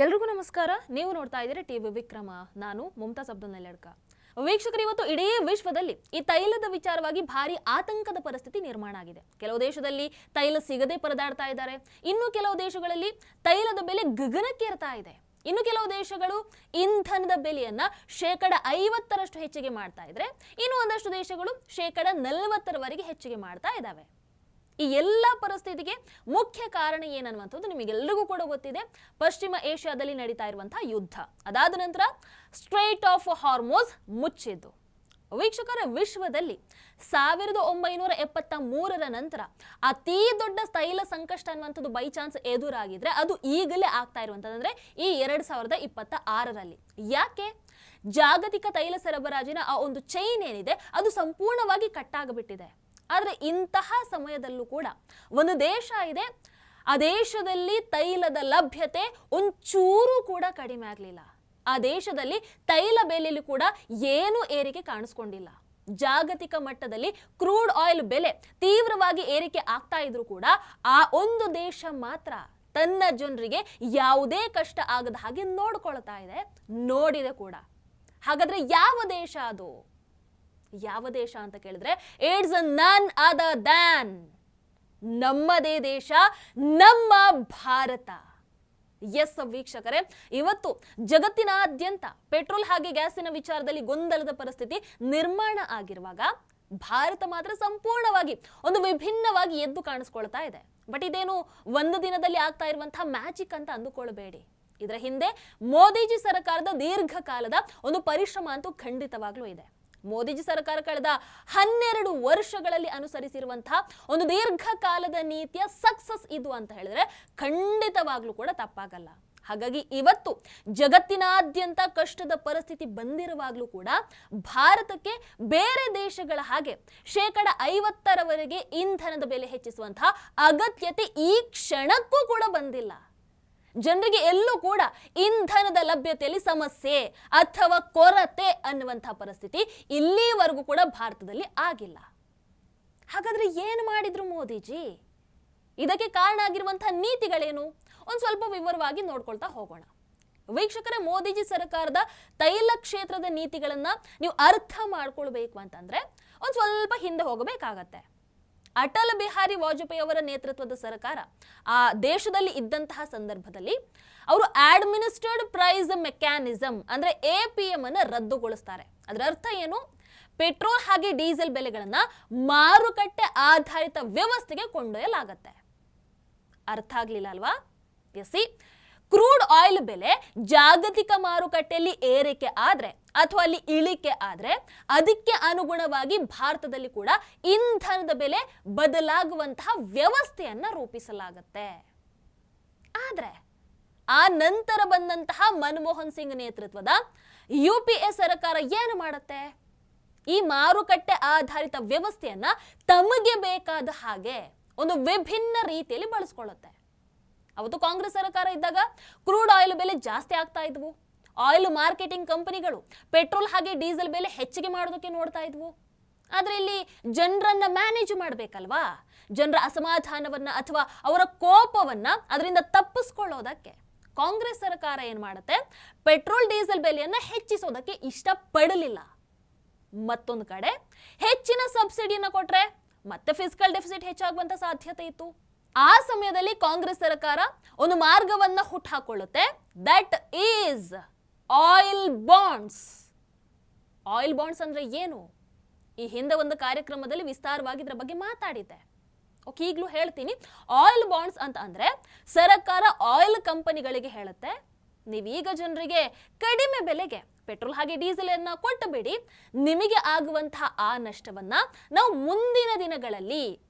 ಎಲ್ರಿಗೂ ನಮಸ್ಕಾರ. ನೀವು ನೋಡ್ತಾ ಇದ್ದೀರಿ ಟಿವಿ ವಿಕ್ರಮ. ನಾನು ಮುಮ್ತಾಜ್ ಅಬ್ದುಲ್ ನೆಲ್ಲಡ್ಕ. ವೀಕ್ಷಕರು, ಇವತ್ತು ಇಡೀ ವಿಶ್ವದಲ್ಲಿ ಈ ತೈಲದ ವಿಚಾರವಾಗಿ ಭಾರಿ ಆತಂಕದ ಪರಿಸ್ಥಿತಿ ನಿರ್ಮಾಣ ಆಗಿದೆ. ಕೆಲವು ದೇಶದಲ್ಲಿ ತೈಲ ಸಿಗದೆ ಪರದಾಡ್ತಾ ಇದ್ದಾರೆ. ಇನ್ನು ಕೆಲವು ದೇಶಗಳಲ್ಲಿ ತೈಲದ ಬೆಲೆ ಗಗನಕ್ಕೇರ್ತಾ ಇದೆ. ಇನ್ನು ಕೆಲವು ದೇಶಗಳು ಇಂಧನದ ಬೆಲೆಯನ್ನ 50% ಹೆಚ್ಚಿಗೆ ಮಾಡ್ತಾ ಇದ್ರೆ, ಇನ್ನು ಒಂದಷ್ಟು ದೇಶಗಳು 40%ವರೆಗೆ ಹೆಚ್ಚಿಗೆ ಮಾಡ್ತಾ ಇದ್ದಾವೆ. ಈ ಎಲ್ಲ ಪರಿಸ್ಥಿತಿಗೆ ಮುಖ್ಯ ಕಾರಣ ಏನನ್ನುವಂಥದ್ದು ನಿಮಗೆಲ್ಲರಿಗೂ ಕೂಡ ಗೊತ್ತಿದೆ. ಪಶ್ಚಿಮ ಏಷ್ಯಾದಲ್ಲಿ ನಡೀತಾ ಇರುವಂತಹ ಯುದ್ಧ, ಅದಾದ ನಂತರ ಸ್ಟ್ರೈಟ್ ಆಫ್ ಹಾರ್ಮೋಸ್ ಮುಚ್ಚಿದ್ದು. ವೀಕ್ಷಕರ, ವಿಶ್ವದಲ್ಲಿ 1973ರ ನಂತರ ಅತಿ ದೊಡ್ಡ ತೈಲ ಸಂಕಷ್ಟ ಅನ್ನುವಂಥದ್ದು ಬೈ ಚಾನ್ಸ್ ಎದುರಾಗಿದ್ರೆ ಅದು ಈಗಲೇ ಆಗ್ತಾ ಇರುವಂಥದ್ದು, ಅಂದ್ರೆ ಈ 2026ರಲ್ಲಿ. ಯಾಕೆ? ಜಾಗತಿಕ ತೈಲ ಸರಬರಾಜಿನ ಆ ಒಂದು ಚೈನ್ ಏನಿದೆ ಅದು ಸಂಪೂರ್ಣವಾಗಿ ಕಟ್ಟಾಗಿಬಿಟ್ಟಿದೆ. ಆದರೆ ಇಂತಹ ಸಮಯದಲ್ಲೂ ಕೂಡ ಒಂದು ದೇಶ ಇದೆ, ಆ ದೇಶದಲ್ಲಿ ತೈಲದ ಲಭ್ಯತೆ ಒಂಚೂರು ಕೂಡ ಕಡಿಮೆ ಆಗಲಿಲ್ಲ. ಆ ದೇಶದಲ್ಲಿ ತೈಲ ಬೆಲೆಯಲ್ಲಿ ಕೂಡ ಏನೂ ಏರಿಕೆ ಕಾಣಿಸ್ಕೊಂಡಿಲ್ಲ. ಜಾಗತಿಕ ಮಟ್ಟದಲ್ಲಿ ಕ್ರೂಡ್ ಆಯಿಲ್ ಬೆಲೆ ತೀವ್ರವಾಗಿ ಏರಿಕೆ ಆಗ್ತಾ ಇದ್ರೂ ಕೂಡ ಆ ಒಂದು ದೇಶ ಮಾತ್ರ ತನ್ನ ಜನರಿಗೆ ಯಾವುದೇ ಕಷ್ಟ ಆಗದ ಹಾಗೆ ನೋಡ್ಕೊಳ್ತಾ ಇದೆ, ನೋಡಿದೆ ಕೂಡ. ಹಾಗಾದ್ರೆ ಯಾವ ದೇಶ ಅದು? ಯಾವ ದೇಶ ಅಂತ ಕೇಳಿದ್ರೆ ಇಟ್ಸ್ ನನ್ ಅದರ್ ದ್ಯಾನ್ ನಮ್ಮದೇ ದೇಶ, ನಮ್ಮ ಭಾರತ. ಎಸ್ ವೀಕ್ಷಕರೇ, ಇವತ್ತು ಜಗತ್ತಿನಾದ್ಯಂತ ಪೆಟ್ರೋಲ್ ಹಾಗೆ ಗ್ಯಾಸಿನ ವಿಚಾರದಲ್ಲಿ ಗೊಂದಲದ ಪರಿಸ್ಥಿತಿ ನಿರ್ಮಾಣ ಆಗಿರುವಾಗ ಭಾರತ ಮಾತ್ರ ಸಂಪೂರ್ಣವಾಗಿ ಒಂದು ವಿಭಿನ್ನವಾಗಿ ಎದ್ದು ಕಾಣಿಸ್ಕೊಳ್ತಾ ಇದೆ. ಬಟ್ ಇದೇನು ಒಂದು ದಿನದಲ್ಲಿ ಆಗ್ತಾ ಇರುವಂತಹ ಮ್ಯಾಜಿಕ್ ಅಂತ ಅಂದುಕೊಳ್ಬೇಡಿ. ಇದರ ಹಿಂದೆ ಮೋದಿಜಿ ಸರ್ಕಾರದ ದೀರ್ಘಕಾಲದ ಒಂದು ಪರಿಶ್ರಮ ಅಂತೂ ಖಂಡಿತವಾಗ್ಲೂ ಇದೆ. ಮೋದಿಜಿ ಸರ್ಕಾರ ಕಳೆದ 12 ವರ್ಷಗಳಲ್ಲಿ ಅನುಸರಿಸಿರುವಂತಹ ಒಂದು ದೀರ್ಘಕಾಲದ ನೀತಿಯ ಸಕ್ಸಸ್ ಇದು ಅಂತ ಹೇಳಿದ್ರೆ ಖಂಡಿತವಾಗ್ಲೂ ಕೂಡ ತಪ್ಪಾಗಲ್ಲ. ಹಾಗಾಗಿ ಇವತ್ತು ಜಗತ್ತಿನಾದ್ಯಂತ ಕಷ್ಟದ ಪರಿಸ್ಥಿತಿ ಬಂದಿರುವಾಗಲೂ ಕೂಡ ಭಾರತಕ್ಕೆ ಬೇರೆ ದೇಶಗಳ ಹಾಗೆ 50%ರವರೆಗೆ ಇಂಧನದ ಬೆಲೆ ಹೆಚ್ಚಿಸುವಂತಹ ಅಗತ್ಯತೆ ಈ ಕ್ಷಣಕ್ಕೂ ಕೂಡ ಬಂದಿಲ್ಲ. ಜನರಿಗೆ ಎಲ್ಲೂ ಕೂಡ ಇಂಧನದ ಲಭ್ಯತೆಯಲ್ಲಿ ಸಮಸ್ಯೆ ಅಥವಾ ಕೊರತೆ ಅನ್ನುವಂತಹ ಪರಿಸ್ಥಿತಿ ಇಲ್ಲಿವರೆಗೂ ಕೂಡ ಭಾರತದಲ್ಲಿ ಆಗಿಲ್ಲ. ಹಾಗಾದ್ರೆ ಏನು ಮಾಡಿದ್ರು ಮೋದಿಜಿ? ಇದಕ್ಕೆ ಕಾರಣ ಆಗಿರುವಂತಹ ನೀತಿಗಳೇನು? ಒಂದು ಸ್ವಲ್ಪ ವಿವರವಾಗಿ ನೋಡ್ಕೊಳ್ತಾ ಹೋಗೋಣ. ವೀಕ್ಷಕರೇ, ಮೋದಿಜಿ ಸರ್ಕಾರದ ತೈಲ ಕ್ಷೇತ್ರದ ನೀತಿಗಳನ್ನ ನೀವು ಅರ್ಥ ಮಾಡ್ಕೊಳ್ಬೇಕು ಅಂತಂದ್ರೆ ಒಂದು ಸ್ವಲ್ಪ ಹಿಂದೆ ಹೋಗಬೇಕಾಗತ್ತೆ. ಅಟಲ್ ಬಿಹಾರಿ ವಾಜಪೇಯಿ ಅವರ ನೇತೃತ್ವದ ಸರ್ಕಾರ ಆ ದೇಶದಲ್ಲಿ ಇದ್ದಂತಹ ಸಂದರ್ಭದಲ್ಲಿ ಅವರು ಅಡ್ಮಿನಿಸ್ಟ್ರೇಡ್ ಪ್ರೈಸ್ ಮೆಕ್ಯಾನಿಸಮ್ ಅಂದ್ರೆ APM ಅನ್ನು ರದ್ದುಗೊಳಿಸ್ತಾರೆ. ಅದರ ಅರ್ಥ ಏನು? ಪೆಟ್ರೋಲ್ ಹಾಗೆ ಡೀಸೆಲ್ ಬೆಲೆಗಳನ್ನ ಮಾರುಕಟ್ಟೆ ಆಧಾರಿತ ವ್ಯವಸ್ಥೆಗೆ ಕೊಂಡೊಯ್ಯಲಾಗತ್ತೆ. ಅರ್ಥ ಆಗ್ಲಿಲ್ಲ ಅಲ್ವಾ? ಎಸಿ, ಕ್ರೂಡ್ ಆಯಿಲ್ ಬೆಲೆ ಜಾಗತಿಕ ಮಾರುಕಟ್ಟೆಯಲ್ಲಿ ಏರಿಕೆ ಆದ್ರೆ ಅಥವಾ ಅಲ್ಲಿ ಇಳಿಕೆ ಆದ್ರೆ ಅದಕ್ಕೆ ಅನುಗುಣವಾಗಿ ಭಾರತದಲ್ಲಿ ಕೂಡ ಇಂಧನದ ಬೆಲೆ ಬದಲಾಗುವಂತಹ ವ್ಯವಸ್ಥೆಯನ್ನ ರೂಪಿಸಲಾಗತ್ತೆ. ಆದ್ರೆ ಆ ನಂತರ ಬಂದಂತಹ ಮನಮೋಹನ್ ಸಿಂಗ್ ನೇತೃತ್ವದ UPA ಸರ್ಕಾರ ಏನು ಮಾಡುತ್ತೆ? ಈ ಮಾರುಕಟ್ಟೆ ಆಧಾರಿತ ವ್ಯವಸ್ಥೆಯನ್ನ ತಮಗೆ ಬೇಕಾದ ಹಾಗೆ ಒಂದು ವಿಭಿನ್ನ ರೀತಿಯಲ್ಲಿ ಬಳಸ್ಕೊಳ್ಳುತ್ತೆ. ಅವತ್ತು ಕಾಂಗ್ರೆಸ್ ಸರ್ಕಾರ ಇದ್ದಾಗ ಕ್ರೂಡ್ ಆಯಿಲ್ ಬೆಲೆ ಜಾಸ್ತಿ ಆಗ್ತಾ ಇದ್ವು. ಆಯಿಲ್ ಮಾರ್ಕೆಟಿಂಗ್ ಕಂಪನಿಗಳು ಪೆಟ್ರೋಲ್ ಹಾಗೆ ಡೀಸೆಲ್ ಬೆಲೆ ಹೆಚ್ಚಿಗೆ ಮಾಡೋದಕ್ಕೆ ನೋಡ್ತಾ ಇದ್ವು. ಆದ್ರೆ ಇಲ್ಲಿ ಜನರನ್ನ ಮ್ಯಾನೇಜ್ ಮಾಡ್ಬೇಕಲ್ವಾ? ಜನರ ಅಸಮಾಧಾನವನ್ನ ಅಥವಾ ಅವರ ಕೋಪವನ್ನ ಅದರಿಂದ ತಪ್ಪಿಸ್ಕೊಳ್ಳೋದಕ್ಕೆ ಕಾಂಗ್ರೆಸ್ ಸರ್ಕಾರ ಏನ್ ಮಾಡುತ್ತೆ? ಪೆಟ್ರೋಲ್ ಡೀಸೆಲ್ ಬೆಲೆಯನ್ನ ಹೆಚ್ಚಿಸೋದಕ್ಕೆ ಇಷ್ಟಪಡಲಿಲ್ಲ. ಮತ್ತೊಂದು ಕಡೆ ಹೆಚ್ಚಿನ ಸಬ್ಸಿಡಿಯನ್ನ ಕೊಟ್ರೆ ಮತ್ತೆ ಫಿಸ್ಕಲ್ ಡೆಫಿಸಿಟ್ ಹೆಚ್ಚಾಗುವಂತ ಸಾಧ್ಯತೆ ಇತ್ತು. ಆ ಸಮಯದಲ್ಲಿ ಕಾಂಗ್ರೆಸ್ ಸರ್ಕಾರ ಒಂದು ಮಾರ್ಗವನ್ನ ಹುಟ್ಟುಹಾಕೊಳ್ಳುತ್ತೆ. That is oil bonds. Oil bonds ಅಂದ್ರೆ ಏನು? ಈ ಹಿಂದೆ ಒಂದು ಕಾರ್ಯಕ್ರಮದಲ್ಲಿ ವಿಸ್ತಾರವಾಗಿ ಇದರ ಬಗ್ಗೆ ಮಾತಾಡಿದ್ದೆ. ಓಕೆ, ಈಗಲೂ ಹೇಳ್ತೀನಿ. ಆಯಿಲ್ ಬಾಂಡ್ಸ್ ಅಂತ ಅಂದ್ರೆ ಸರ್ಕಾರ ಆಯಿಲ್ ಕಂಪನಿಗಳಿಗೆ ಹೇಳುತ್ತೆ, ನೀವೀಗ ಜನರಿಗೆ ಕಡಿಮೆ ಬೆಲೆಗೆ ಪೆಟ್ರೋಲ್ ಹಾಗೆ ಡೀಸೆಲ್ ಅನ್ನ ಕೊಟ್ಟು ಬಿಡಿ, ನಿಮಗೆ ಆಗುವಂತಹ ಆ ನಷ್ಟವನ್ನ ನಾವು ಮುಂದಿನ ದಿನಗಳಲ್ಲಿ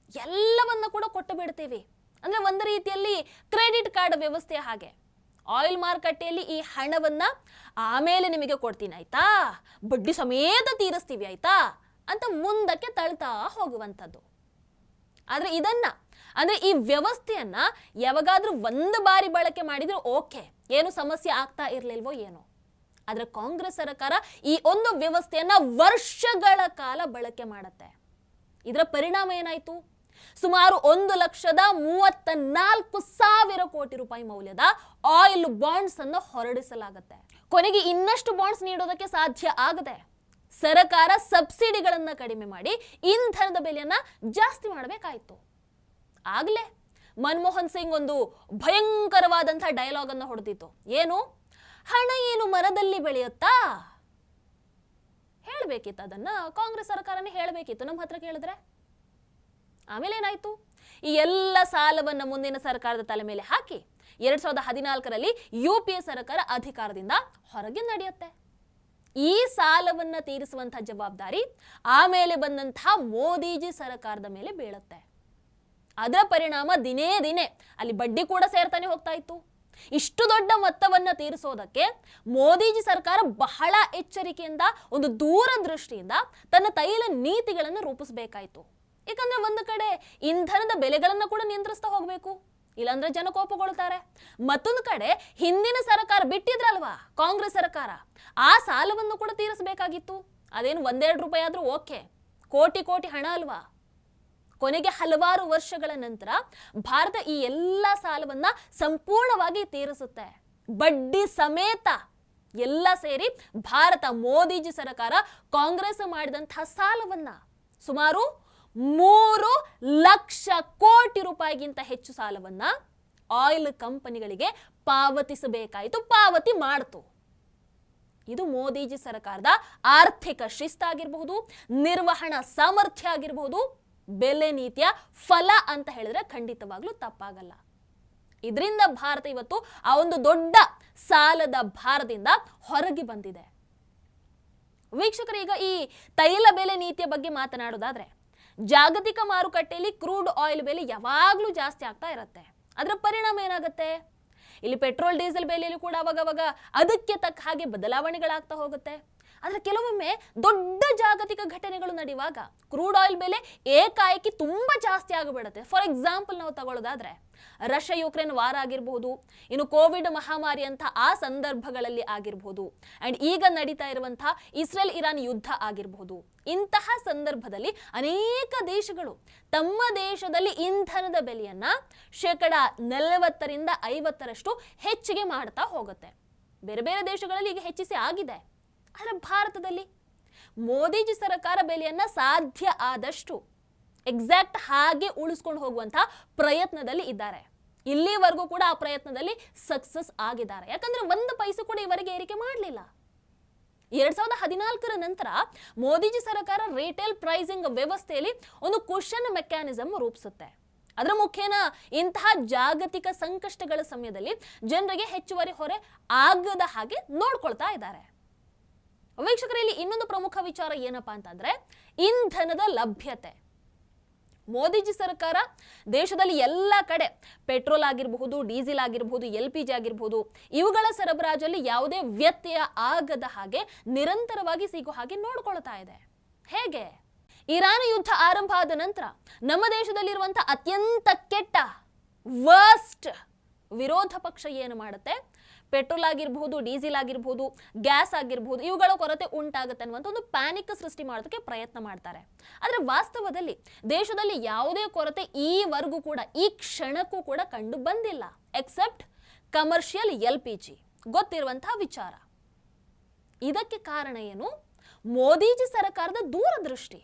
ಎಲ್ಲವನ್ನ ಕೂಡ ಕೊಟ್ಟು ಬಿಡ್ತೀವಿ. ಅಂದ್ರೆ ಒಂದು ರೀತಿಯಲ್ಲಿ ಕ್ರೆಡಿಟ್ ಕಾರ್ಡ್ ವ್ಯವಸ್ಥೆ ಹಾಗೆ ಆಯಿಲ್ ಮಾರುಕಟ್ಟೆಯಲ್ಲಿ ಈ ಹಣವನ್ನ ಆಮೇಲೆ ನಿಮಗೆ ಕೊಡ್ತೀನಿ ಆಯ್ತಾ, ಬಡ್ಡಿ ಸಮೇತ ತೀರಿಸ್ತೀವಿ ಆಯ್ತಾ ಅಂತ ಮುಂದಕ್ಕೆ ತಳ್ತಾ ಹೋಗುವಂಥದ್ದು. ಆದ್ರೆ ಇದನ್ನ ಅಂದ್ರೆ ಈ ವ್ಯವಸ್ಥೆಯನ್ನ ಯಾವಾಗಾದ್ರೂ ಒಂದು ಬಾರಿ ಬಳಕೆ ಮಾಡಿದ್ರೆ ಓಕೆ, ಏನು ಸಮಸ್ಯೆ ಆಗ್ತಾ ಇರ್ಲಿಲ್ವೋ ಏನೋ. ಆದ್ರೆ ಕಾಂಗ್ರೆಸ್ ಸರ್ಕಾರ ಈ ಒಂದು ವ್ಯವಸ್ಥೆಯನ್ನ ವರ್ಷಗಳ ಕಾಲ ಬಳಕೆ ಮಾಡುತ್ತೆ. ಇದರ ಪರಿಣಾಮ ಏನಾಯ್ತು? ಸುಮಾರು 1,34,000 ಕೋಟಿ ರೂಪಾಯಿ ಮೌಲ್ಯದ ಆಯಿಲ್ ಬಾಂಡ್ಸ್ ಅನ್ನು ಹೊರಡಿಸಲಾಗುತ್ತೆ. ಕೊನೆಗೆ ಇನ್ನಷ್ಟು ಬಾಂಡ್ಸ್ ನೀಡೋದಕ್ಕೆ ಸಾಧ್ಯ ಆಗದೆ ಸರ್ಕಾರ ಸಬ್ಸಿಡಿಗಳನ್ನ ಕಡಿಮೆ ಮಾಡಿ ಇಂಧನದ ಬೆಲೆಯನ್ನ ಜಾಸ್ತಿ ಮಾಡಬೇಕಾಯಿತು. ಆಗ್ಲೇ ಮನಮೋಹನ್ ಸಿಂಗ್ ಒಂದು ಭಯಂಕರವಾದಂತಹ ಡೈಲಾಗ್ ಅನ್ನು ಹೊಡೆದಿತ್ತು. ಏನು? ಹಣ ಏನು ಮರದಲ್ಲಿ ಬೆಳೆಯುತ್ತಾ? ಹೇಳ್ಬೇಕಿತ್ತು ಅದನ್ನ, ಕಾಂಗ್ರೆಸ್ ಸರ್ಕಾರನೇ ಹೇಳ್ಬೇಕಿತ್ತು ನಮ್ಮ ಹತ್ರ ಕೇಳಿದ್ರೆ. ಆಮೇಲೆ ಏನಾಯ್ತು? ಈ ಎಲ್ಲ ಸಾಲವನ್ನ ಮುಂದಿನ ಸರ್ಕಾರದ ತಲೆ ಮೇಲೆ ಹಾಕಿ 2014ರಲ್ಲಿ UPA ಸರ್ಕಾರ ಅಧಿಕಾರದಿಂದ ಹೊರಗೆ ನಡೆಯುತ್ತೆ. ಈ ಸಾಲವನ್ನ ತೀರಿಸುವಂತಹ ಜವಾಬ್ದಾರಿ ಆಮೇಲೆ ಬಂದಂತಹ ಮೋದಿಜಿ ಸರ್ಕಾರದ ಮೇಲೆ ಬೀಳುತ್ತೆ. ಅದರ ಪರಿಣಾಮ ದಿನೇ ದಿನೇ ಅಲ್ಲಿ ಬಡ್ಡಿ ಕೂಡ ಸೇರ್ತಾನೆ ಹೋಗ್ತಾ ಇತ್ತು. ಇಷ್ಟು ದೊಡ್ಡ ಮೊತ್ತವನ್ನ ತೀರಿಸೋದಕ್ಕೆ ಮೋದಿಜಿ ಸರ್ಕಾರ ಬಹಳ ಎಚ್ಚರಿಕೆಯಿಂದ, ಒಂದು ದೂರದೃಷ್ಟಿಯಿಂದ ತನ್ನ ತೈಲ ನೀತಿಗಳನ್ನು ರೂಪಿಸಬೇಕಾಯಿತು. ಯಾಕಂದ್ರೆ ಒಂದು ಕಡೆ ಇಂಧನದ ಬೆಲೆಗಳನ್ನ ಕೂಡ ನಿಯಂತ್ರಿಸ್ತಾ ಹೋಗ್ಬೇಕು, ಇಲ್ಲಾಂದ್ರೆ ಜನ ಕೋಪಗೊಳ್ತಾರೆ. ಮತ್ತೊಂದು ಕಡೆ ಹಿಂದಿನ ಸರ್ಕಾರ ಬಿಟ್ಟಿದ್ರಲ್ವಾ ಕಾಂಗ್ರೆಸ್ ಸರ್ಕಾರ, ಆ ಸಾಲವನ್ನು ಕೂಡ ತೀರಿಸಬೇಕಾಗಿತ್ತು. ಅದೇನು 1-2 ರೂಪಾಯಿ ಆದ್ರೂ ಓಕೆ, ಕೋಟಿ ಕೋಟಿ ಹಣ ಅಲ್ವಾ. ಕೊನೆಗೆ ಹಲವಾರು ವರ್ಷಗಳ ನಂತರ ಭಾರತ ಈ ಎಲ್ಲ ಸಾಲವನ್ನ ಸಂಪೂರ್ಣವಾಗಿ ತೀರಿಸುತ್ತೆ, ಬಡ್ಡಿ ಸಮೇತ ಎಲ್ಲ ಸೇರಿ. ಭಾರತ ಮೋದಿಜಿ ಸರ್ಕಾರ ಕಾಂಗ್ರೆಸ್ ಮಾಡಿದಂತಹ ಸಾಲವನ್ನ ಸುಮಾರು 3 ಲಕ್ಷ ಕೋಟಿ ರೂಪಾಯಿಗಿಂತ ಹೆಚ್ಚು ಸಾಲವನ್ನ ಆಯಿಲ್ ಕಂಪನಿಗಳಿಗೆ ಪಾವತಿಸಬೇಕಾಯಿತು, ಪಾವತಿ ಮಾಡ್ತು. ಇದು ಮೋದಿಜಿ ಸರ್ಕಾರದ ಆರ್ಥಿಕ ಶಿಸ್ತಾಗಿರಬಹುದು, ನಿರ್ವಹಣಾ ಸಾಮರ್ಥ್ಯ ಆಗಿರಬಹುದು, ಬೆಲೆ ನೀತಿಯ ಫಲ ಅಂತ ಹೇಳಿದ್ರೆ ಖಂಡಿತವಾಗ್ಲೂ ತಪ್ಪಾಗಲ್ಲ. ಇದರಿಂದ ಭಾರತ ಇವತ್ತು ಆ ಒಂದು ದೊಡ್ಡ ಸಾಲದ ಭಾರದಿಂದ ಹೊರಗೆ ಬಂದಿದೆ. ವೀಕ್ಷಕರೀಗ ಈ ತೈಲ ಬೆಲೆ ನೀತಿಯ ಬಗ್ಗೆ ಮಾತನಾಡೋದಾದ್ರೆ, ಜಾಗತಿಕ ಮಾರುಕಟ್ಟೆಯಲ್ಲಿ ಕ್ರೂಡ್ ಆಯಿಲ್ ಬೆಲೆ ಯಾವಾಗ್ಲೂ ಜಾಸ್ತಿ ಆಗ್ತಾ ಇರುತ್ತೆ. ಅದರ ಪರಿಣಾಮ ಏನಾಗುತ್ತೆ? ಇಲ್ಲಿ ಪೆಟ್ರೋಲ್ ಡೀಸೆಲ್ ಬೆಲೆಯಲ್ಲೂ ಕೂಡ ಅವಾಗವಾಗ ಅದಕ್ಕೆ ತಕ್ಕ ಹಾಗೆ ಬದಲಾವಣೆಗಳಾಗ್ತಾ ಹೋಗುತ್ತೆ. ಆದ್ರೆ ಕೆಲವೊಮ್ಮೆ ದೊಡ್ಡ ಜಾಗತಿಕ ಘಟನೆಗಳು ನಡೆಯುವಾಗ ಕ್ರೂಡ್ ಆಯಿಲ್ ಬೆಲೆ ಏಕಾಏಕಿ ತುಂಬಾ ಜಾಸ್ತಿ ಆಗಿಬಿಡುತ್ತೆ. ಫಾರ್ ಎಕ್ಸಾಂಪಲ್ ನಾವು ತಗೊಳ್ಳೋದಾದ್ರೆ ರಷ್ಯಾ ಯುಕ್ರೇನ್ ವಾರ ಆಗಿರಬಹುದು, ಇನ್ನು ಕೋವಿಡ್ ಮಹಾಮಾರಿ ಅಂತ ಆ ಸಂದರ್ಭಗಳಲ್ಲಿ ಆಗಿರಬಹುದು, ಅಂಡ್ ಈಗ ನಡೀತಾ ಇರುವಂತಹ ಇಸ್ರೇಲ್ ಇರಾನ್ ಯುದ್ಧ ಆಗಿರಬಹುದು. ಇಂತಹ ಸಂದರ್ಭದಲ್ಲಿ ಅನೇಕ ದೇಶಗಳು ತಮ್ಮ ದೇಶದಲ್ಲಿ ಇಂಧನದ ಬೆಲೆಯನ್ನ 40% ಹೆಚ್ಚಿಗೆ ಮಾಡ್ತಾ ಹೋಗುತ್ತೆ. ಬೇರೆ ಬೇರೆ ದೇಶಗಳಲ್ಲಿ ಈಗ ಹೆಚ್ಚಿಸಿ ಆಗಿದೆ. ಆದರೆ ಭಾರತದಲ್ಲಿ ಮೋದಿಜಿ ಸರ್ಕಾರ ಬೆಲೆಯನ್ನ ಸಾಧ್ಯ ಆದಷ್ಟು ಎಕ್ಸಾಕ್ಟ್ ಹಾಗೆ ಉಳಿಸ್ಕೊಂಡು ಹೋಗುವಂತಹ ಪ್ರಯತ್ನದಲ್ಲಿ ಇದ್ದಾರೆ. ಇಲ್ಲಿವರೆಗೂ ಕೂಡ ಆ ಪ್ರಯತ್ನದಲ್ಲಿ ಸಕ್ಸಸ್ ಆಗಿದ್ದಾರೆ. ಯಾಕಂದ್ರೆ 1 ಪೈಸೆ ಕೂಡ ಇವರಿಗೆ ಏರಿಕೆ ಮಾಡಲಿಲ್ಲ. 2014ರ ನಂತರ ಮೋದಿಜಿ ಸರ್ಕಾರ ರಿಟೇಲ್ ಪ್ರೈಸಿಂಗ್ ವ್ಯವಸ್ಥೆಯಲ್ಲಿ ಒಂದು ಕುಶನ್ ಮೆಕ್ಯಾನಿಸಮ್ ರೂಪಿಸುತ್ತೆ. ಅದರ ಮುಖೇನ ಇಂತಹ ಜಾಗತಿಕ ಸಂಕಷ್ಟಗಳ ಸಮಯದಲ್ಲಿ ಜನರಿಗೆ ಹೆಚ್ಚುವರಿ ಹೊರೆ ಆಗದ ಹಾಗೆ ನೋಡ್ಕೊಳ್ತಾ ಇದ್ದಾರೆ. ವೀಕ್ಷಕರಲ್ಲಿ ಇನ್ನೊಂದು ಪ್ರಮುಖ ವಿಚಾರ ಏನಪ್ಪಾ ಅಂತಂದ್ರೆ ಇಂಧನದ ಲಭ್ಯತೆ. ಮೋದಿಜಿ ಸರ್ಕಾರ ದೇಶದಲ್ಲಿ ಎಲ್ಲ ಕಡೆ ಪೆಟ್ರೋಲ್ ಆಗಿರಬಹುದು, ಡೀಸೆಲ್ ಆಗಿರಬಹುದು, LPG ಆಗಿರಬಹುದು, ಇವುಗಳ ಸರಬರಾಜಲ್ಲಿ ಯಾವುದೇ ವ್ಯತ್ಯಯ ಆಗದ ಹಾಗೆ ನಿರಂತರವಾಗಿ ಸಿಗೋ ಹಾಗೆ ನೋಡ್ಕೊಳ್ತಾ ಇದೆ. ಹೇಗೆ? ಇರಾನ್ ಯುದ್ಧ ಆರಂಭ ಆದ ನಂತರ ನಮ್ಮ ದೇಶದಲ್ಲಿರುವಂತಹ ಅತ್ಯಂತ ಕೆಟ್ಟ ವರ್ಸ್ಟ್ ವಿರೋಧ ಪಕ್ಷ ಏನು ಮಾಡುತ್ತೆ? ಪೆಟ್ರೋಲ್ ಆಗಿರಬಹುದು, ಡೀಸೆಲ್ ಆಗಿರಬಹುದು, ಗ್ಯಾಸ್ ಆಗಿರಬಹುದು, ಇವುಗಳ ಕೊರತೆ ಉಂಟಾಗುತ್ತೆ ಅನ್ನುವಂಥ ಒಂದು ಪ್ಯಾನಿಕ್ ಸೃಷ್ಟಿ ಮಾಡೋದಕ್ಕೆ ಪ್ರಯತ್ನ ಮಾಡ್ತಾರೆ. ಆದರೆ ವಾಸ್ತವದಲ್ಲಿ ದೇಶದಲ್ಲಿ ಯಾವುದೇ ಕೊರತೆ ಈವರೆಗೂ ಕೂಡ, ಈ ಕ್ಷಣಕ್ಕೂ ಕೂಡ ಕಂಡು ಬಂದಿಲ್ಲ, ಎಕ್ಸೆಪ್ಟ್ ಕಮರ್ಷಿಯಲ್ LPG, ಗೊತ್ತಿರುವಂತಹ ವಿಚಾರ. ಇದಕ್ಕೆ ಕಾರಣ ಏನು? ಮೋದಿಜಿ ಸರ್ಕಾರದ ದೂರದೃಷ್ಟಿ.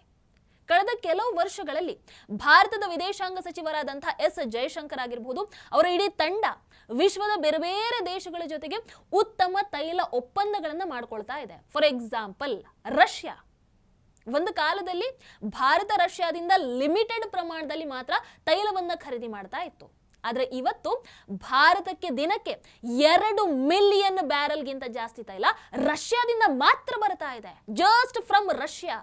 ಕಳೆದ ಕೆಲವು ವರ್ಷಗಳಲ್ಲಿ ಭಾರತದ ವಿದೇಶಾಂಗ ಸಚಿವರಾದಂತಹ S ಜಯಶಂಕರ್ ಆಗಿರಬಹುದು, ಅವರ ಇಡೀ ತಂಡ ವಿಶ್ವದ ಬೇರೆ ಬೇರೆ ದೇಶಗಳ ಜೊತೆಗೆ ಉತ್ತಮ ತೈಲ ಒಪ್ಪಂದಗಳನ್ನು ಮಾಡ್ಕೊಳ್ತಾ ಇದೆ. For example Russia. ಒಂದು ಕಾಲದಲ್ಲಿ ಭಾರತ ರಷ್ಯಾದಿಂದ ಲಿಮಿಟೆಡ್ ಪ್ರಮಾಣದಲ್ಲಿ ಮಾತ್ರ ತೈಲವನ್ನು ಖರೀದಿ ಮಾಡ್ತಾ ಇತ್ತು. ಆದ್ರೆ ಇವತ್ತು ಭಾರತಕ್ಕೆ ದಿನಕ್ಕೆ 2 ಮಿಲಿಯನ್ ಬ್ಯಾರಲ್ಗಿಂತ ಜಾಸ್ತಿ ತೈಲ ರಷ್ಯಾದಿಂದ ಮಾತ್ರ ಬರ್ತಾ ಇದೆ, just from Russia.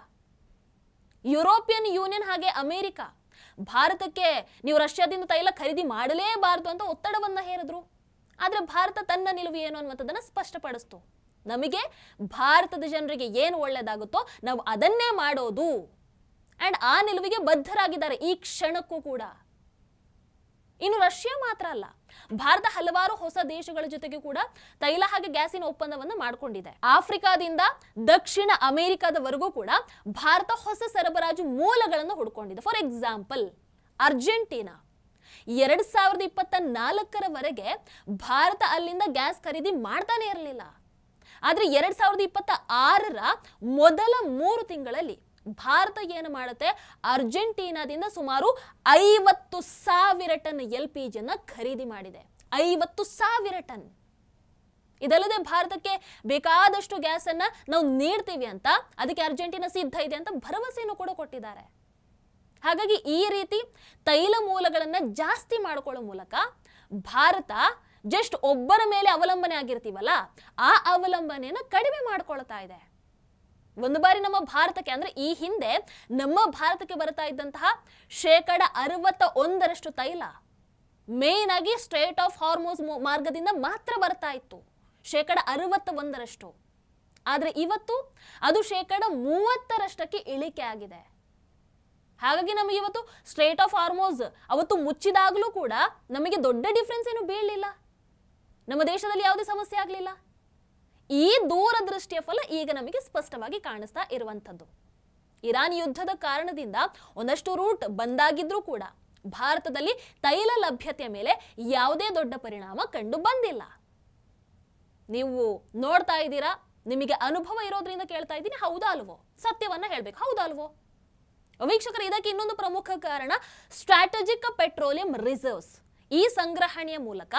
European union ಹಾಗೆ ಅಮೆರಿಕ ಭಾರತಕ್ಕೆ ನೀವು ರಷ್ಯಾದಿಂದ ತೈಲ ಖರೀದಿ ಮಾಡಲೇಬಾರದು ಅಂತ ಒತ್ತಡವನ್ನ ಹೇರಿದ್ರು. ಆದ್ರೆ ಭಾರತ ತನ್ನ ನಿಲುವು ಏನು ಅನ್ನುವಂಥದ್ದನ್ನ ಸ್ಪಷ್ಟಪಡಿಸ್ತು. ನಮಗೆ ಭಾರತದ ಜನರಿಗೆ ಏನು ಒಳ್ಳೆಯದಾಗುತ್ತೋ ನಾವು ಅದನ್ನೇ ಮಾಡೋದು, ಅಂಡ್ ಆ ನಿಲುವಿಗೆ ಬದ್ಧರಾಗಿದ್ದಾರೆ ಈ ಕ್ಷಣಕ್ಕೂ ಕೂಡ. ಇನ್ನು ರಷ್ಯಾ ಮಾತ್ರ ಅಲ್ಲ, ಭಾರತ ಹಲವಾರು ಹೊಸ ದೇಶಗಳ ಜೊತೆಗೆ ಕೂಡ ತೈಲ ಹಾಗೆ ಗ್ಯಾಸಿನ ಒಪ್ಪಂದವನ್ನು ಮಾಡಿಕೊಂಡಿದೆ. ಆಫ್ರಿಕಾದಿಂದ ದಕ್ಷಿಣ ಅಮೆರಿಕಾದವರೆಗೂ ಕೂಡ ಭಾರತ ಹೊಸ ಸರಬರಾಜು ಮೂಲಗಳನ್ನು ಹುಡುಕೊಂಡಿದೆ. For example Argentina. 2024ರವರೆಗೆ ಭಾರತ ಅಲ್ಲಿಂದ ಗ್ಯಾಸ್ ಖರೀದಿ ಮಾಡ್ತಾನೆ ಇರಲಿಲ್ಲ. ಆದರೆ 2026ರ ಮೊದಲ 3 ತಿಂಗಳಲ್ಲಿ ಭಾರತ ಏನು ಮಾಡುತ್ತೆ, ಅರ್ಜೆಂಟೀನಾದಿಂದ ಸುಮಾರು 50,000 ಟನ್ LPGಯನ್ನು ಖರೀದಿ ಮಾಡಿದೆ. 50,000 ಟನ್. ಇದಲ್ಲದೆ ಭಾರತಕ್ಕೆ ಬೇಕಾದಷ್ಟು ಗ್ಯಾಸ್ ಅನ್ನ ನಾವು ನೀಡ್ತೀವಿ ಅಂತ, ಅದಕ್ಕೆ ಅರ್ಜೆಂಟೀನಾ ಸಿದ್ಧ ಇದೆ ಅಂತ ಭರವಸೆಯನ್ನು ಕೂಡ ಕೊಟ್ಟಿದ್ದಾರೆ. ಹಾಗಾಗಿ ಈ ರೀತಿ ತೈಲ ಮೂಲಗಳನ್ನ ಜಾಸ್ತಿ ಮಾಡ್ಕೊಳ್ಳೋ ಮೂಲಕ ಭಾರತ ಜಸ್ಟ್ ಒಬ್ಬರ ಮೇಲೆ ಅವಲಂಬನೆ ಆಗಿರ್ತೀವಲ್ಲ, ಆ ಅವಲಂಬನೆಯನ್ನು ಕಡಿಮೆ ಮಾಡ್ಕೊಳ್ತಾ ಇದೆ. ಒಂದು ಬಾರಿ ನಮ್ಮ ಭಾರತಕ್ಕೆ, ಅಂದ್ರೆ ಈ ಹಿಂದೆ ನಮ್ಮ ಭಾರತಕ್ಕೆ ಬರ್ತಾ ಇದ್ದಂತಹ 61% ತೈಲ ಮೇನ್ ಆಗಿ ಸ್ಟ್ರೇಟ್ ಆಫ್ ಹಾರ್ಮೋಸ್ ಮಾರ್ಗದಿಂದ ಮಾತ್ರ ಬರ್ತಾ ಇತ್ತು, 61%. ಆದ್ರೆ ಇವತ್ತು ಅದು 30%ಕ್ಕೆ ಇಳಿಕೆ ಆಗಿದೆ. ಹಾಗಾಗಿ ನಮಗೆ ಇವತ್ತು ಸ್ಟ್ರೇಟ್ ಆಫ್ ಹಾರ್ಮೋಸ್ ಅವತ್ತು ಮುಚ್ಚಿದಾಗಲೂ ಕೂಡ ನಮಗೆ ದೊಡ್ಡ ಡಿಫ್ರೆನ್ಸ್ ಏನು ಬೀಳಲಿಲ್ಲ, ನಮ್ಮ ದೇಶದಲ್ಲಿ ಯಾವುದೇ ಸಮಸ್ಯೆ ಆಗಲಿಲ್ಲ. ಈ ದೂರದೃಷ್ಟಿಯ ಫಲ ಈಗ ನಮಗೆ ಸ್ಪಷ್ಟವಾಗಿ ಕಾಣಿಸ್ತಾ ಇರುವಂಥದ್ದು. ಇರಾನ್ ಯುದ್ಧದ ಕಾರಣದಿಂದ ಒಂದಷ್ಟು ರೂಟ್ ಬಂದಾಗಿದ್ರೂ ಕೂಡ ಭಾರತದಲ್ಲಿ ತೈಲ ಲಭ್ಯತೆಯ ಮೇಲೆ ಯಾವುದೇ ದೊಡ್ಡ ಪರಿಣಾಮ ಕಂಡು ಬಂದಿಲ್ಲ. ನೀವು ನೋಡ್ತಾ ಇದ್ದೀರಾ, ನಿಮಗೆ ಅನುಭವ ಇರೋದ್ರಿಂದ ಕೇಳ್ತಾ ಇದ್ದೀನಿ, ಹೌದಾ ಅಲ್ವೋ? ಸತ್ಯವನ್ನ ಹೇಳ್ಬೇಕು, ಹೌದಾ ಅಲ್ವೋ? ವೀಕ್ಷಕರು, ಇದಕ್ಕೆ ಇನ್ನೊಂದು ಪ್ರಮುಖ ಕಾರಣ ಸ್ಟ್ರಾಟಜಿಕ್ ಪೆಟ್ರೋಲಿಯಂ ರಿಸರ್ವ್ಸ್. ಈ ಸಂಗ್ರಹಣೆಯ ಮೂಲಕ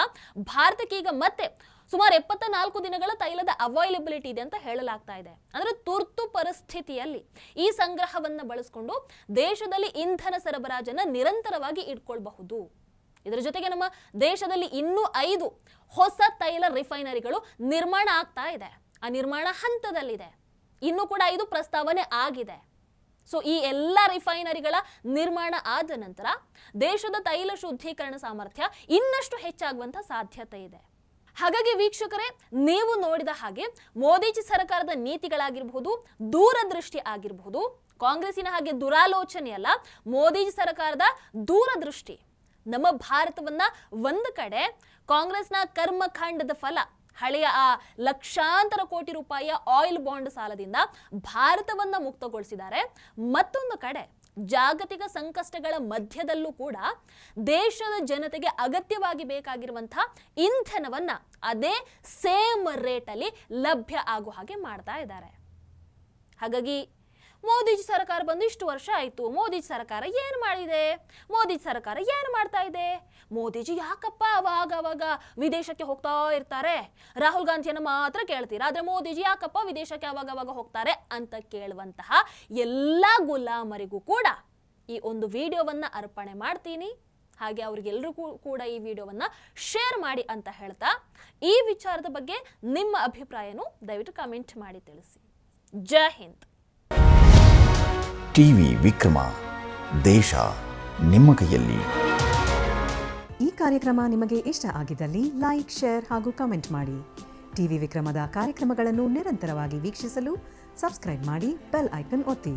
ಭಾರತಕ್ಕೆ ಈಗ ಮತ್ತೆ ಸುಮಾರು 74 ದಿನಗಳ ತೈಲದ ಅವೈಲಬಿಲಿಟಿ ಇದೆ ಅಂತ ಹೇಳಲಾಗ್ತಾ ಇದೆ. ಅಂದ್ರೆ ತುರ್ತು ಪರಿಸ್ಥಿತಿಯಲ್ಲಿ ಈ ಸಂಗ್ರಹವನ್ನ ಬಳಸಿಕೊಂಡು ದೇಶದಲ್ಲಿ ಇಂಧನ ಸರಬರಾಜನ್ನ ನಿರಂತರವಾಗಿ ಇಟ್ಕೊಳ್ಬಹುದು. ಇದರ ಜೊತೆಗೆ ನಮ್ಮ ದೇಶದಲ್ಲಿ ಇನ್ನೂ 5 ಹೊಸ ತೈಲ ರಿಫೈನರಿಗಳು ನಿರ್ಮಾಣ ಆಗ್ತಾ ಇದೆ, ಆ ನಿರ್ಮಾಣ ಹಂತದಲ್ಲಿದೆ. ಇನ್ನೂ ಕೂಡ 5 ಪ್ರಸ್ತಾವನೆ ಆಗಿದೆ. ಸೊ ಈ ಎಲ್ಲ ರಿಫೈನರಿಗಳ ನಿರ್ಮಾಣ ಆದ ನಂತರ ದೇಶದ ತೈಲ ಶುದ್ಧೀಕರಣ ಸಾಮರ್ಥ್ಯ ಇನ್ನಷ್ಟು ಹೆಚ್ಚಾಗುವಂತ ಸಾಧ್ಯತೆ ಇದೆ. ಹಾಗಾಗಿ ವೀಕ್ಷಕರೇ, ನೀವು ನೋಡಿದ ಹಾಗೆ ಮೋದಿಜಿ ಸರ್ಕಾರದ ನೀತಿಗಳಾಗಿರಬಹುದು, ದೂರದೃಷ್ಟಿ ಆಗಿರಬಹುದು, ಕಾಂಗ್ರೆಸ್ಸಿನ ಹಾಗೆ ದುರಾಲೋಚನೆ ಅಲ್ಲ, ಮೋದಿಜಿ ಸರ್ಕಾರದ ದೂರದೃಷ್ಟಿ ನಮ್ಮ ಭಾರತವನ್ನ ಒಂದು ಕಡೆ ಕಾಂಗ್ರೆಸ್ನ ಕರ್ಮಕಾಂಡದ ಫಲ, ಹಳೆಯ ಆ ಲಕ್ಷಾಂತರ ಕೋಟಿ ರೂಪಾಯಿಯ ಆಯಿಲ್ ಬಾಂಡ್ ಸಾಲದಿಂದ ಭಾರತವನ್ನ ಮುಕ್ತಗೊಳಿಸಿದ್ದಾರೆ. ಮತ್ತೊಂದು ಕಡೆ ಜಾಗತಿಕ ಸಂಕಷ್ಟಗಳ ಮಧ್ಯದಲ್ಲೂ ಕೂಡ ದೇಶದ ಜನತೆಗೆ ಅಗತ್ಯವಾಗಿ ಬೇಕಾಗಿರುವಂತಹ ಇಂಧನವನ್ನ ಅದೇ ಸೇಮ್ ರೇಟಲ್ಲಿ ಲಭ್ಯ ಆಗೋ ಹಾಗೆ ಮಾಡ್ತಾ ಇದ್ದಾರೆ. ಹಾಗಾಗಿ ಮೋದಿಜಿ ಸರ್ಕಾರ ಬಂದು ಇಷ್ಟು ವರ್ಷ ಆಯಿತು, ಮೋದಿಜಿ ಸರ್ಕಾರ ಏನು ಮಾಡಿದೆ, ಮೋದಿಜಿ ಸರ್ಕಾರ ಏನು ಮಾಡ್ತಾ ಇದೆ, ಮೋದಿಜಿ ಯಾಕಪ್ಪ ಅವಾಗ ವಿದೇಶಕ್ಕೆ ಹೋಗ್ತಾ ಇರ್ತಾರೆ, ರಾಹುಲ್ ಗಾಂಧಿಯನ್ನು ಮಾತ್ರ ಕೇಳ್ತೀರಾ, ಆದರೆ ಮೋದಿಜಿ ಯಾಕಪ್ಪ ವಿದೇಶಕ್ಕೆ ಅವಾಗ ಹೋಗ್ತಾರೆ ಅಂತ ಕೇಳುವಂತಹ ಎಲ್ಲ ಗುಲಾಮರಿಗೂ ಕೂಡ ಈ ಒಂದು ವಿಡಿಯೋವನ್ನ ಅರ್ಪಣೆ ಮಾಡ್ತೀನಿ. ಹಾಗೆ ಅವ್ರಿಗೆಲ್ಲರಿಗೂ ಕೂಡ ಈ ವಿಡಿಯೋವನ್ನ ಶೇರ್ ಮಾಡಿ ಅಂತ ಹೇಳ್ತಾ, ಈ ವಿಚಾರದ ಬಗ್ಗೆ ನಿಮ್ಮ ಅಭಿಪ್ರಾಯನೂ ದಯವಿಟ್ಟು ಕಮೆಂಟ್ ಮಾಡಿ ತಿಳಿಸಿ. ಜೈ ಹಿಂದ್. ಟಿವಿ ವಿಕ್ರಮ, ದೇಶ ನಿಮ್ಮ ಕೈಯಲ್ಲಿ. ಈ ಕಾರ್ಯಕ್ರಮ ನಿಮಗೆ ಇಷ್ಟ ಆಗಿದ್ದಲ್ಲಿ ಲೈಕ್, ಶೇರ್ ಹಾಗೂ ಕಮೆಂಟ್ ಮಾಡಿ. ಟಿವಿ ವಿಕ್ರಮದ ಕಾರ್ಯಕ್ರಮಗಳನ್ನು ನಿರಂತರವಾಗಿ ವೀಕ್ಷಿಸಲು ಸಬ್ಸ್ಕ್ರೈಬ್ ಮಾಡಿ, ಬೆಲ್ ಐಕನ್ ಒತ್ತಿ.